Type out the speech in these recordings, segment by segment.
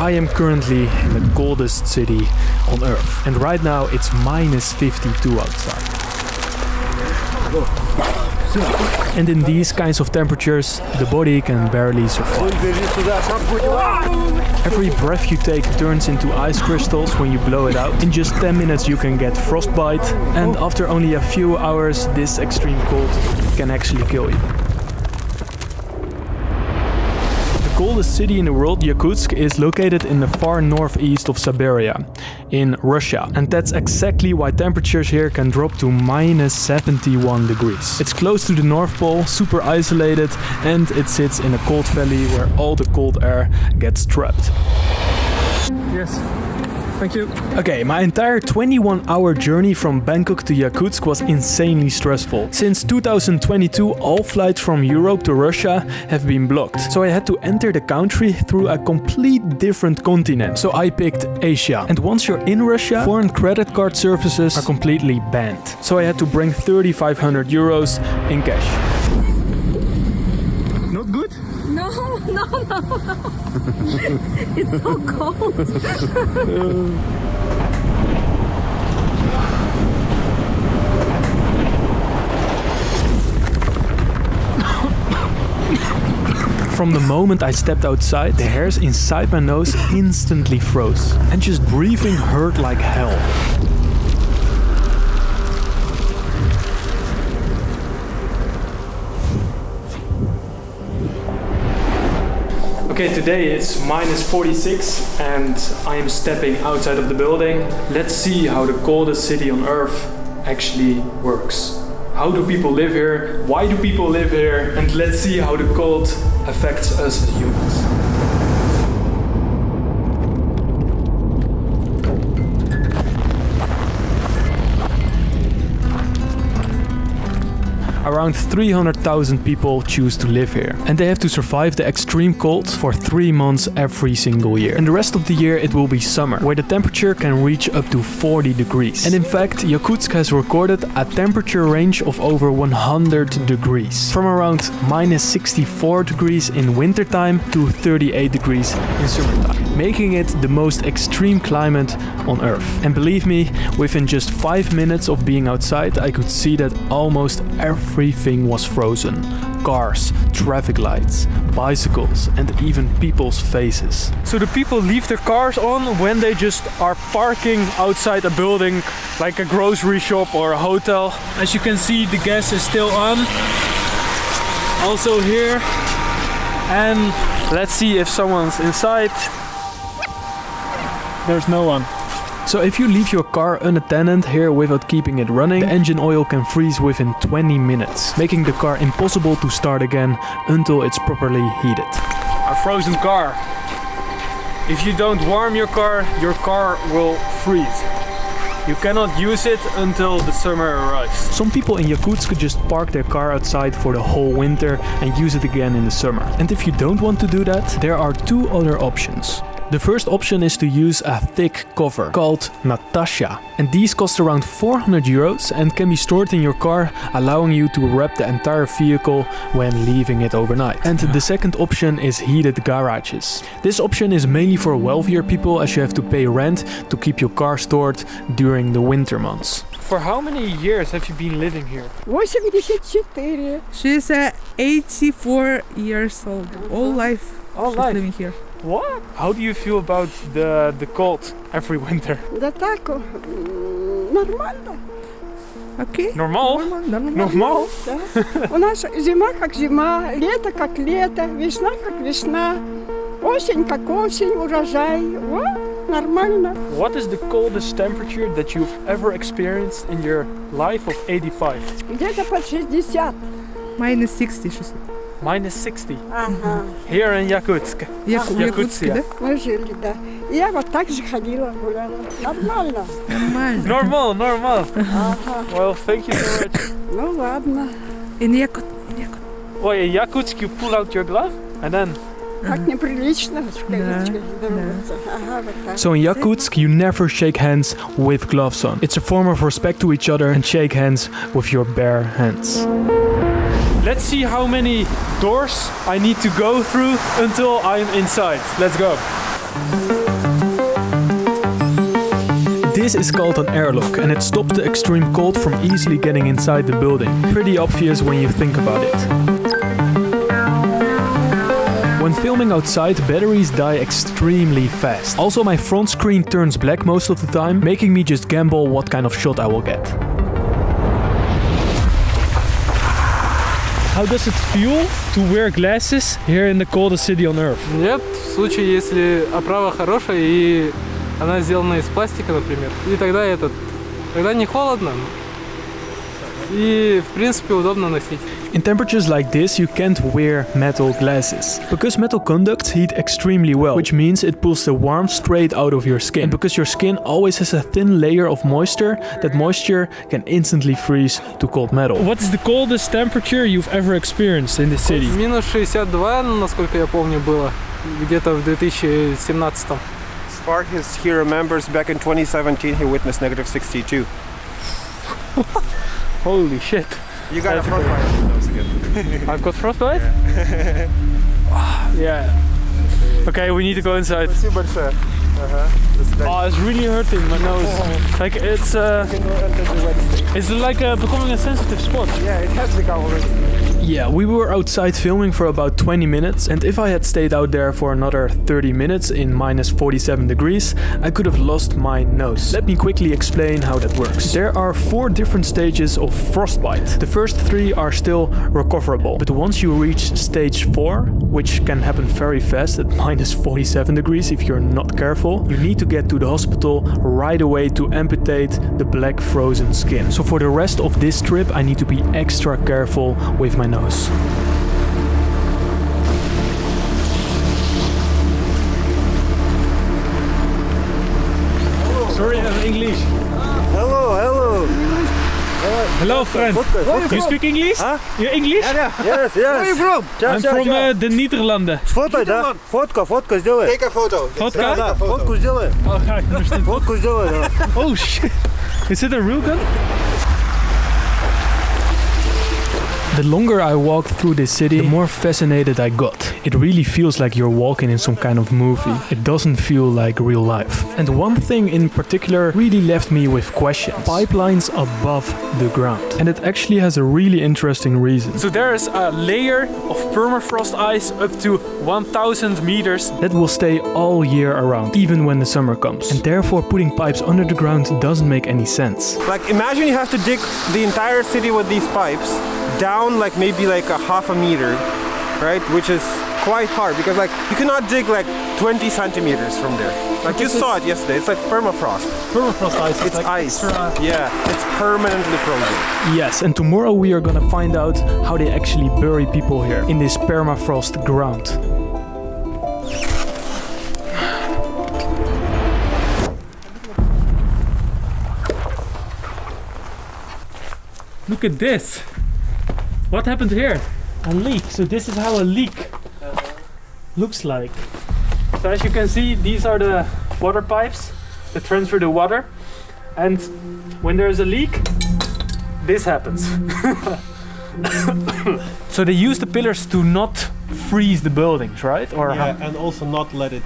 I am currently in the coldest city on Earth. And right now it's minus 52 outside. And in these kinds of temperatures, the body can barely survive. Every breath you take turns into ice crystals when you blow it out. In just 10 minutes you can get frostbite, and after only a few hours, this extreme cold can actually kill you. The coldest city in the world, Yakutsk, is located in the far northeast of Siberia, in Russia. And that's exactly why temperatures here can drop to minus 71 degrees. It's close to the North Pole, super isolated, and it sits in a cold valley where all the cold air gets trapped. Yes. Thank you. Okay, my entire 21-hour journey from Bangkok to Yakutsk was insanely stressful. Since 2022, all flights from Europe to Russia have been blocked. So I had to enter the country through a complete different continent. So I picked Asia. And once you're in Russia, foreign credit card services are completely banned. So I had to bring 3,500 euros in cash. Not good? No. It's so cold. From the moment I stepped outside, the hairs inside my nose instantly froze. And just breathing hurt like hell. Okay, today it's minus 46 and I am stepping outside of the building. Let's see how the coldest city on Earth actually works. How do people live here? Why do people live here? And let's see how the cold affects us as humans. Around 300,000 people choose to live here. And they have to survive the extreme cold for 3 months every single year. And the rest of the year it will be summer, where the temperature can reach up to 40 degrees. And in fact, Yakutsk has recorded a temperature range of over 100 degrees. From around minus 64 degrees in wintertime to 38 degrees in summertime. Making it the most extreme climate on Earth. And believe me, within just 5 minutes of being outside, I could see that almost everything was frozen. Cars, traffic lights, bicycles, and even people's faces. So the people leave their cars on when they just are parking outside a building, like a grocery shop or a hotel. As you can see, the gas is still on. Also here. And let's see if someone's inside. There's no one. So if you leave your car unattended here without keeping it running, the engine oil can freeze within 20 minutes, making the car impossible to start again until it's properly heated. A frozen car. If you don't warm your car will freeze. You cannot use it until the summer arrives. Some people in Yakutsk just park their car outside for the whole winter and use it again in the summer. And if you don't want to do that, there are two other options. The first option is to use a thick cover called Natasha, and these cost around 400 euros and can be stored in your car, allowing you to wrap the entire vehicle when leaving it overnight. And the second option is heated garages. This option is mainly for wealthier people, as you have to pay rent to keep your car stored during the winter months. For how many years have you been living here? 84. She's 84 years old. All life. All she's life. Living here. What? How do you feel about the cold every winter? Да так, нормально. Окей. Normal? Normal? Да. У нас зима как зима, лето как лето, весна как весна, осень как осень, урожай. Нормально. What is the coldest temperature that you've ever experienced in your life of 85? Где-то под 60. Minus 60, she said. Minus 60. Ага. Here in Yakutsk. Якутске, да? Мы жили, да. И я вот так же ходила, гуляла. Нормально. Normal. Ага. Well, thank you so much. Ну ладно. In Yakut. Oh, in Yakutsk you pull out your glove and then... Так неприлично в кавычках здороваться. Ага, вот так. So in Yakutsk you never shake hands with gloves on. It's a form of respect to each other and shake hands with your bare hands. Let's see how many doors I need to go through until I'm inside. Let's go. This is called an airlock, and it stopped the extreme cold from easily getting inside the building. Pretty obvious when you think about it. When filming outside, batteries die extremely fast. Also, my front screen turns black most of the time, making me just gamble what kind of shot I will get. How does it feel to wear glasses here in the coldest city on Earth? Нет, в случае, если оправа хорошая и она сделана из пластика, например, и тогда не холодно и, в принципе, удобно носить. In temperatures like this, you can't wear metal glasses. Because metal conducts heat extremely well, which means it pulls the warmth straight out of your skin. And because your skin always has a thin layer of moisture, that moisture can instantly freeze to cold metal. What is the coldest temperature you've ever experienced in the city? Минус 62, насколько я помню, было где-то в 2017. Spartans, he remembers back in 2017 he witnessed negative 62. Holy shit. You got a frostbite on your nose again. I've got frostbite? Yeah. Okay, we need to go inside. Спасибо большое. Oh, it's really hurting my nose. Like it's like becoming a sensitive spot. Yeah, it has become already. Yeah, we were outside filming for about 20 minutes, and if I had stayed out there for another 30 minutes in minus 47 degrees, I could have lost my nose. Let me quickly explain how that works. There are 4 different stages of frostbite. The first 3 are still recoverable, but once you reach stage 4, which can happen very fast at minus 47 degrees if you're not careful, you need to get to the hospital right away to amputate the black frozen skin. So for the rest of this trip, I need to be extra careful with my nose. Sorry, I'm English. Hello. Hello, friend. You speak English? Huh? You English? Yes. Where are you from? I'm from the Netherlands. Фото, да? Фотка сделай. Take a photo. Vodka? Да, фотку сделай. Фотку сделай, да. Oh shit. Is it a real gun? The longer I walked through this city, the more fascinated I got. It really feels like you're walking in some kind of movie. It doesn't feel like real life. And one thing in particular really left me with questions. Pipelines above the ground. And it actually has a really interesting reason. So there is a layer of permafrost ice up to 1000 meters that will stay all year around, even when the summer comes. And therefore putting pipes under the ground doesn't make any sense. Like imagine you have to dig the entire city with these pipes down like maybe like a half a meter, right? Which is quite hard because like you cannot dig like 20 centimeters from there. Like you saw it yesterday, it's like permafrost. Permafrost ice. It's like ice. Yeah, it's permanently frozen. Yes, and tomorrow we are gonna find out how they actually bury people here in this permafrost ground. Look at this. What happened here? A leak. So this is how a leak looks like. So as you can see, these are the water pipes that transfer the water. And when there's a leak, this happens. So they use the pillars to not freeze the buildings, right? Or and also not let it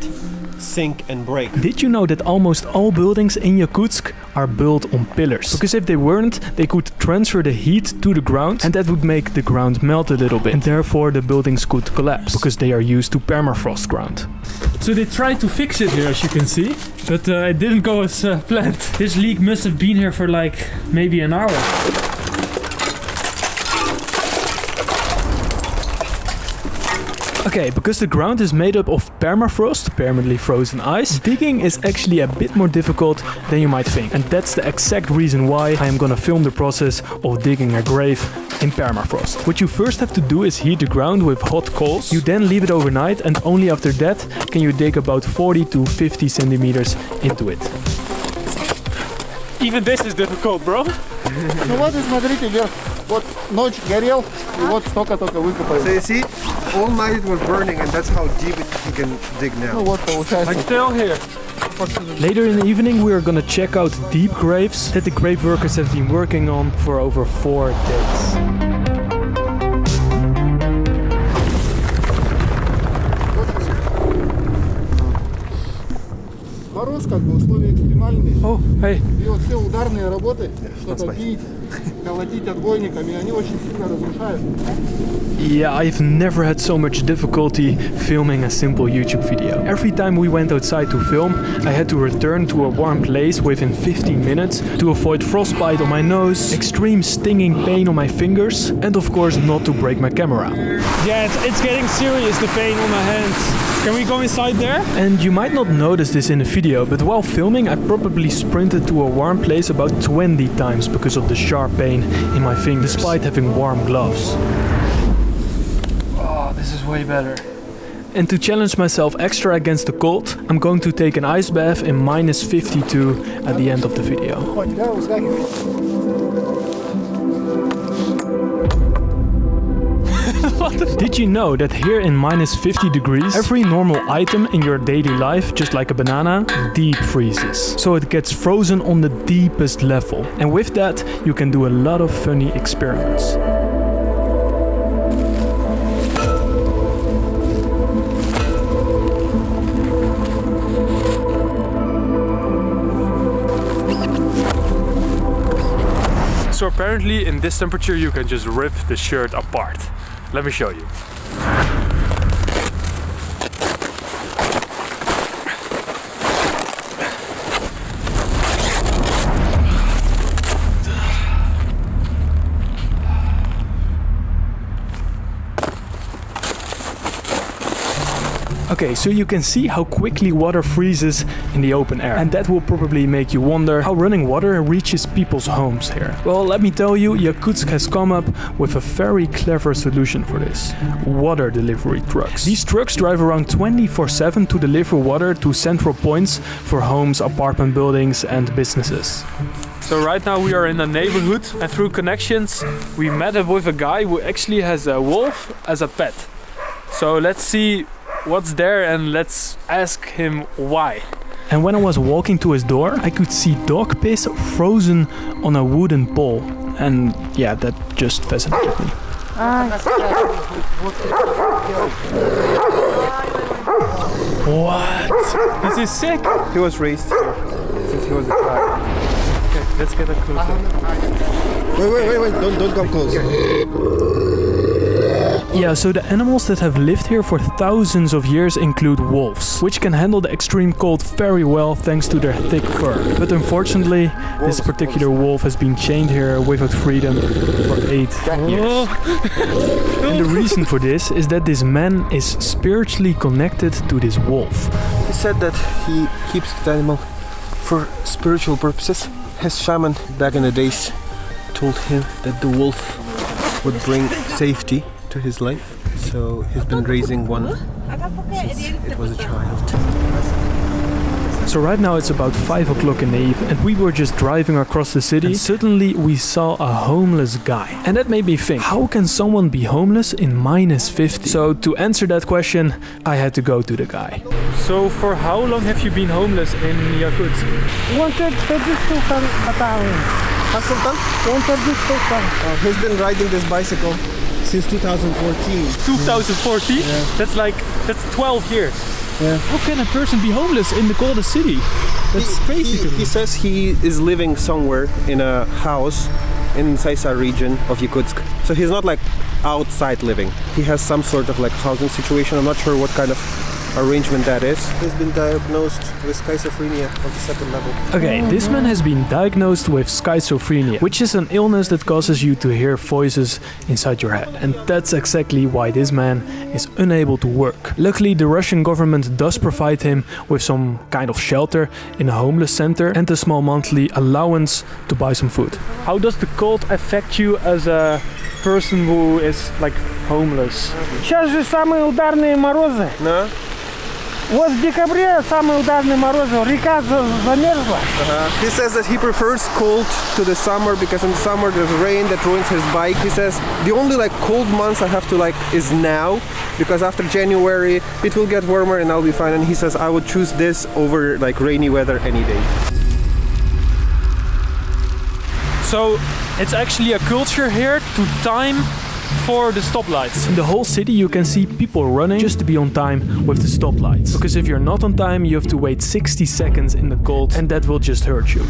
sink and break. Did you know that almost all buildings in Yakutsk are built on pillars? Because if they weren't, they could transfer the heat to the ground and that would make the ground melt a little bit. And therefore the buildings could collapse because they are used to permafrost ground. So they tried to fix it here, as you can see, but it didn't go as planned. This leak must have been here for like maybe an hour. Okay, because the ground is made up of permafrost, permanently frozen ice, digging is actually a bit more difficult than you might think. And that's the exact reason why I am gonna film the process of digging a grave in permafrost. What you first have to do is heat the ground with hot coals. You then leave it overnight and only after that can you dig about 40 to 50 centimeters into it. Even this is difficult, bro. Ну вот и смотрите, вверх. Вот ночь горел, и вот столько только выкопали. So you see, all night it was burning and that's how deep you can dig now. Ну вот получается. Like still here. Later in the evening we are gonna check out deep graves that the grave workers have been working on for over 4 days. мороз, как бы условия экстремальные. Oh, hey. И вот все ударные работы, что-то бить, колотить отбойниками, они очень сильно разрушают. Yeah, I've never had so much difficulty filming a simple YouTube video. Every time we went outside to film, I had to return to a warm place within 15 minutes to avoid frostbite on my nose, extreme stinging pain on my fingers, and of course not to break my camera. Yeah, it's getting serious, the pain on my hands. Can we go inside there? And you might not notice this in the video, but while filming I probably sprinted to a warm place about 20 times because of the sharp pain in my fingers, despite having warm gloves. Oh, this is way better. And to challenge myself extra against the cold, I'm going to take an ice bath in minus 52 at the end of the video. Did you know that here in minus 50 degrees, every normal item in your daily life, just like a banana, deep freezes. So it gets frozen on the deepest level. And with that, you can do a lot of funny experiments. So apparently in this temperature you can just rip the shirt apart. Let me show you. Okay, so you can see how quickly water freezes in the open air. And that will probably make you wonder how running water reaches people's homes here. Well, let me tell you, Yakutsk has come up with a very clever solution for this. Water delivery trucks. These trucks drive around 24/7 to deliver water to central points for homes, apartment buildings and businesses. So right now we are in a neighborhood and through connections we met up with a guy who actually has a wolf as a pet. So let's see what's there and let's ask him why. And when I was walking to his door, I could see dog piss frozen on a wooden pole. And yeah, that just fascinated me. What? This is sick. He was raised here since he was a child. Okay, let's get a closer. Wait, don't come close. Yeah, so the animals that have lived here for thousands of years include wolves, which can handle the extreme cold very well thanks to their thick fur. But unfortunately, this particular wolf has been chained here without freedom for 8 years. And the reason for this is that this man is spiritually connected to this wolf. He said that he keeps the animal for spiritual purposes. His shaman back in the days told him that the wolf would bring safety to his life, so he's been raising one since it was a child. So right now it's about 5 o'clock in the evening and we were just driving across the city and suddenly we saw a homeless guy. And that made me think, how can someone be homeless in minus 50? So to answer that question, I had to go to the guy. So for how long have you been homeless in Yakutsk? He's been riding this bicycle since 2014. 2014? Yeah. That's 12 years. Yeah. How can a person be homeless in the coldest city? That's crazy to me. He says he is living somewhere in a house in Saisa region of Yakutsk. So he's not like outside living. He has some sort of like housing situation. I'm not sure what kind of arrangement that is. He's been diagnosed with schizophrenia of the second level. Okay, this man has been diagnosed with schizophrenia, which is an illness that causes you to hear voices inside your head. And that's exactly why this man is unable to work. Luckily, the Russian government does provide him with some kind of shelter in a homeless center and a small monthly allowance to buy some food. How does the cold affect you as a person who is like homeless? Сейчас же самые ударные морозы. No? Вот в декабре самые ударные морозы. Река замерзла. He says that he prefers cold to the summer because in the summer there's rain that ruins his bike. He says the only like cold months I have to like is now because after January it will get warmer and I'll be fine. And he says I would choose this over like rainy weather any day. So it's actually a culture here to time for the stoplights. In the whole city you can see people running just to be on time with the stoplights. Because if you're not on time you have to wait 60 seconds in the cold and that will just hurt you.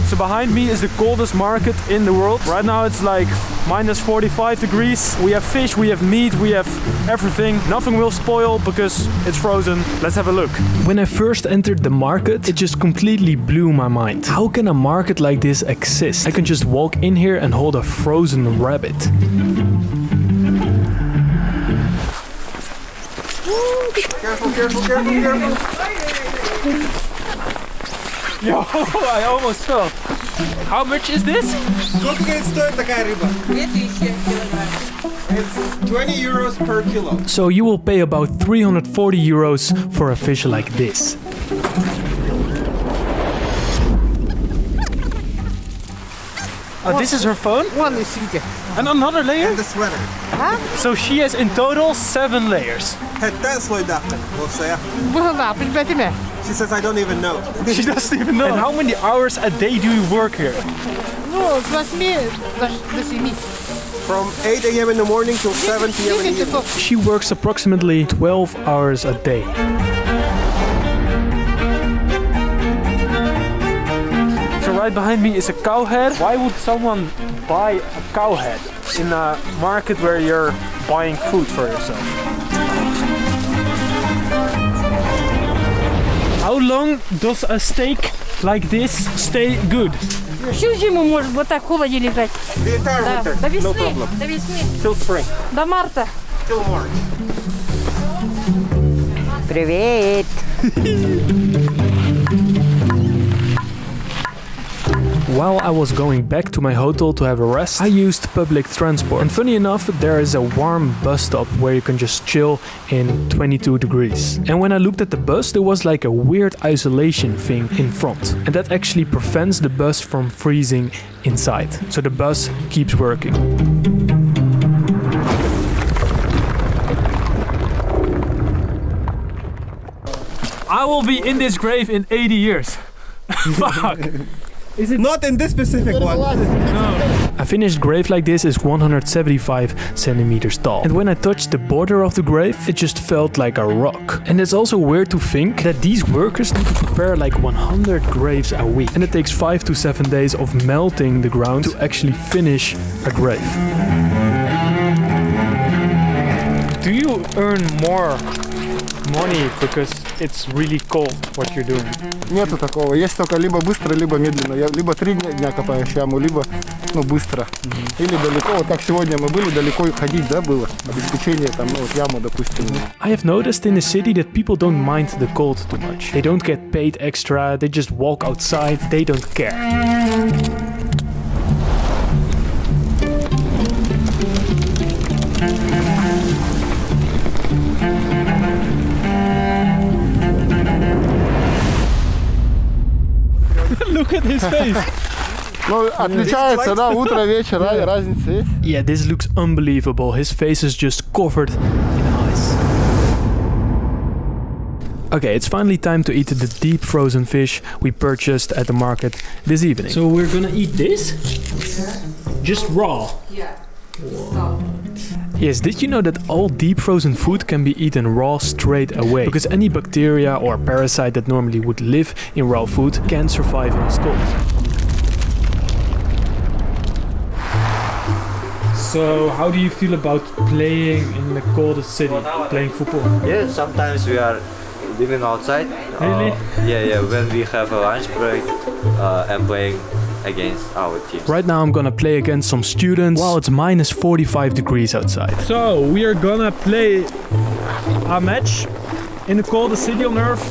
So behind me is the coldest market in the world. Right now it's like minus 45 degrees. We have fish, we have meat, we have everything. Nothing will spoil because it's frozen. Let's have a look. When I first entered the market, it just completely blew my mind. How can a market like this exist? I can just walk in here and hold a frozen rabbit. Careful, careful, careful, careful. Yo, I almost fell. How much is this? Сколько стоит такая рыба? 2000 килограмм. It's 20 euros per kilo. So you will pay about 340 euros for a fish like this. Oh, this is her phone? Вон, ищите. And another layer? And the sweater. So she has in total 7 layers. Hatta sloj dahten, we'll say. Была, приятель. She says, I don't even know. She doesn't even know. And how many hours a day do you work here? Ну, с 8 до 7. From 8 a.m. in the morning till 7 p.m. in the 10 evening. часов. She works approximately 12 hours a day. So right behind me is a cow head. Why would someone buy a cow head in a market where you're buying food for yourself? How long does a steak like this stay good? Всю зиму может вот так в холоде лежать. The entire Да, winter, до no весны, problem. до весны, Till spring, до марта. till March. Привет. While I was going back to my hotel to have a rest, I used public transport. And funny enough, there is a warm bus stop where you can just chill in 22 degrees. And when I looked at the bus, there was like a weird isolation thing in front. And that actually prevents the bus from freezing inside. So the bus keeps working. I will be in this grave in 80 years. Fuck. Not in this specific one. A finished grave like this is 175 centimeters tall. And when I touched the border of the grave, it just felt like a rock. And it's also weird to think that these workers need to prepare like 100 graves a week. And it takes 5 to 7 days of melting the ground to actually finish a grave. Do you earn more money because it's really cold what you're doing? Нету такого. Есть только либо быстро, либо медленно. Я либо 3 дня копаешь яму, либо быстро. Или далеко. Вот как сегодня мы были, далеко ходить, да, было. Обеспечение там, вот яму, допустим. I have noticed in the city that people don't mind the cold too much. They don't get paid extra, they just walk outside, they don't care. Look at his face. Ну, отличается, да, утро, вечер, разница есть. Yeah, this looks unbelievable. His face is just covered in ice. Okay, it's finally time to eat the deep frozen fish we purchased at the market this evening. So we're gonna eat this? Just raw? Yes, did you know that all deep frozen food can be eaten raw straight away? Because any bacteria or parasite that normally would live in raw food can't survive in this cold. So how do you feel about playing in the coldest city, playing football? Yeah, sometimes we are living outside. Really? Yeah, when we have a lunch break and playing against our teams. Right now I'm gonna play against some students while it's minus 45 degrees outside. So we are gonna play a match in the coldest city on earth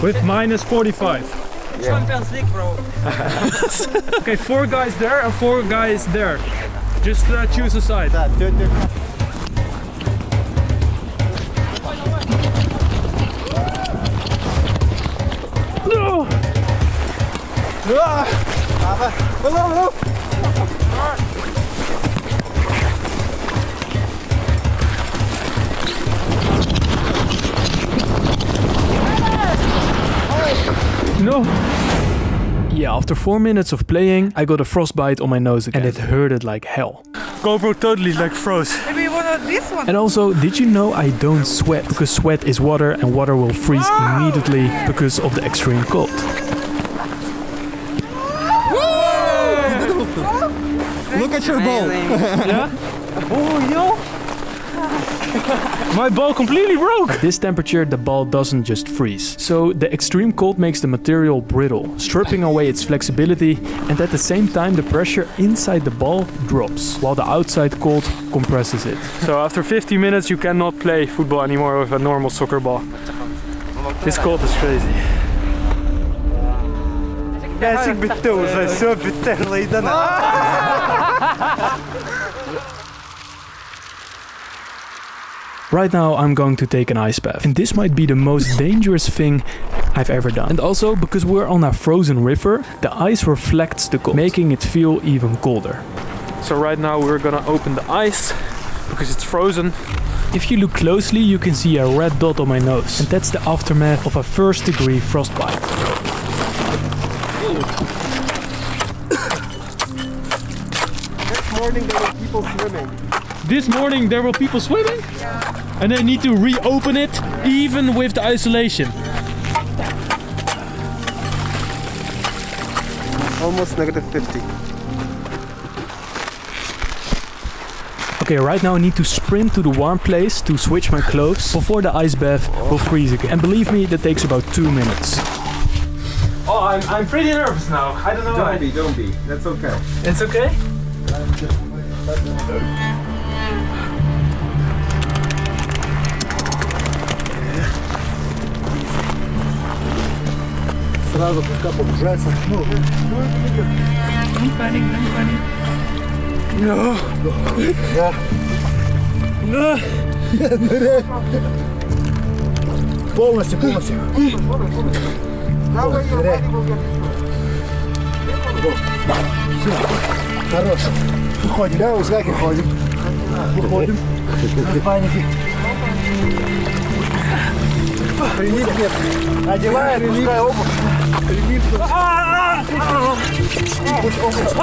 with minus 45. Champions League, bro. Okay, 4 guys there and 4 guys there. Just choose a side. No! No! Yeah, after 4 minutes of playing, I got a frostbite on my nose again and it hurted like hell. GoPro totally like froze. Maybe you want this one? And also, did you know I don't sweat? Because sweat is water and water will freeze immediately because of the extreme cold. Look at your ball. Yeah? Oh, yo! My ball completely broke! At this temperature, the ball doesn't just freeze. So the extreme cold makes the material brittle, stripping away its flexibility, and at the same time the pressure inside the ball drops, while the outside cold compresses it. So after 50 minutes you cannot play football anymore with a normal soccer ball. This cold is crazy. Right now I'm going to take an ice bath, and this might be the most dangerous thing I've ever done. And also, because we're on a frozen river, the ice reflects the cold, making it feel even colder. So right now we're gonna open the ice because it's frozen. If you look closely, you can see a red dot on my nose, and that's the aftermath of a first-degree frostbite. This morning there were people swimming. This morning there were people swimming? And they need to reopen it even with the isolation. Almost -50. Okay, right now I need to sprint to the warm place to switch my clothes before the ice bath will freeze again. And believe me, that takes about 2 minutes. Oh, I'm pretty nervous now. I don't know why. Don't be. That's okay. It's okay? Сразу пускай погружается. Don't panic, don't panic. Да. Полностью. Ныряй. Все. Хорошо. Выходим. Да, узгаки ходим. Выходим. Без паники. Прилип нет. Одевает, пускай обувь. Прилип. Пусть обувь.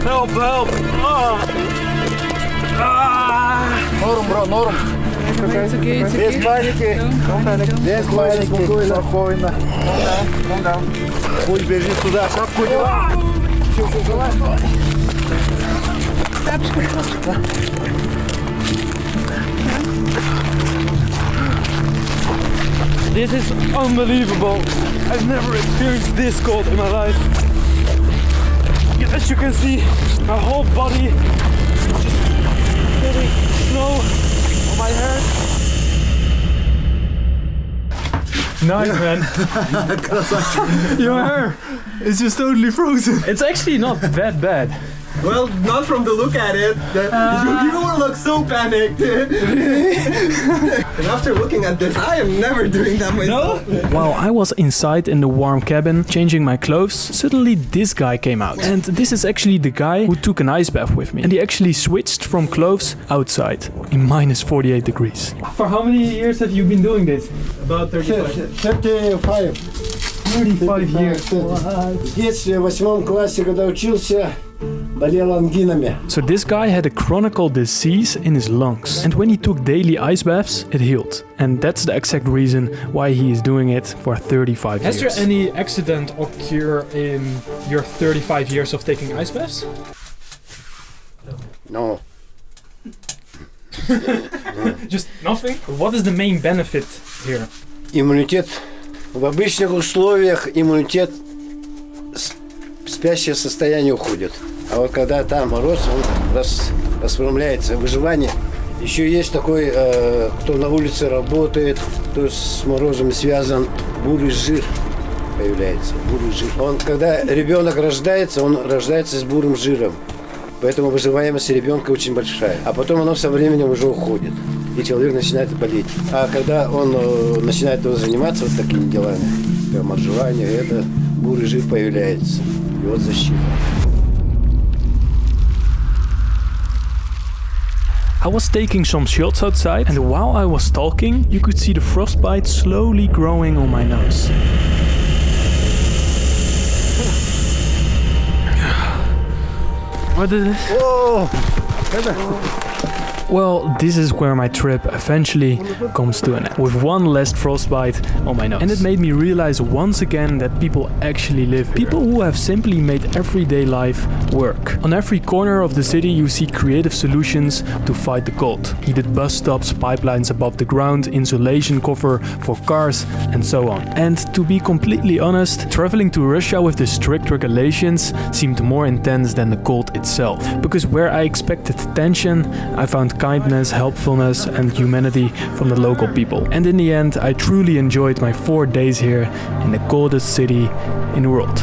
Help, help! Норм, бро, норм. It's okay, it's okay. Без паники. Без паники. Спокойно. Пусть бежит туда. Шапку одевай. Все, залазь. Тапочка, тапочка. This is unbelievable. I've never experienced this cold in my life. As you can see, my whole body is just getting snow on my hair. Nice, man. Your hair is just totally frozen. It's actually not that bad. Well, not from the look at it. You look so panicked. And after looking at this, I am never doing that myself. No? While I was inside in the warm cabin, changing my clothes, suddenly this guy came out. And this is actually the guy who took an ice bath with me. And he actually switched from clothes outside in minus 48 degrees. For how many years have you been doing this? About 35. 35. 35 years. В детстве, в 8 классе, когда учился, болел ангинами. So this guy had a chronic disease in his lungs. And when he took daily ice baths, it healed. And that's the exact reason why he is doing it for 35 years. Has there any accident occur in your 35 years of taking ice baths? No. Just nothing? What is the main benefit here? Иммунитет. В обычных условиях иммунитет в спящее состояние уходит. А вот когда там мороз, он расправляется. Выживание. Еще есть такой, кто на улице работает, кто с морозом связан, бурый жир появляется. Бурый жир. Когда ребенок рождается, он рождается с бурым жиром. Поэтому выживаемость ребенка очень большая. А потом оно со временем уже уходит. И человек начинает болеть. А когда он начинает заниматься вот такими делами, прям отживание, это бурый жир появляется. И вот защита. I was taking some shots outside, and while I was talking, you could see the frostbite slowly growing on my nose. What is this? О! Well, this is where my trip eventually comes to an end, with one last frostbite on my nose. And it made me realize once again that people actually live here. People who have simply made everyday life work. On every corner of the city you see creative solutions to fight the cold. Heated bus stops, pipelines above the ground, insulation cover for cars, and so on. And to be completely honest, traveling to Russia with the strict regulations seemed more intense than the cold itself. Because where I expected tension, I found kindness, helpfulness, and humanity from the local people. And in the end, I truly enjoyed my 4 days here in the coldest city in the world.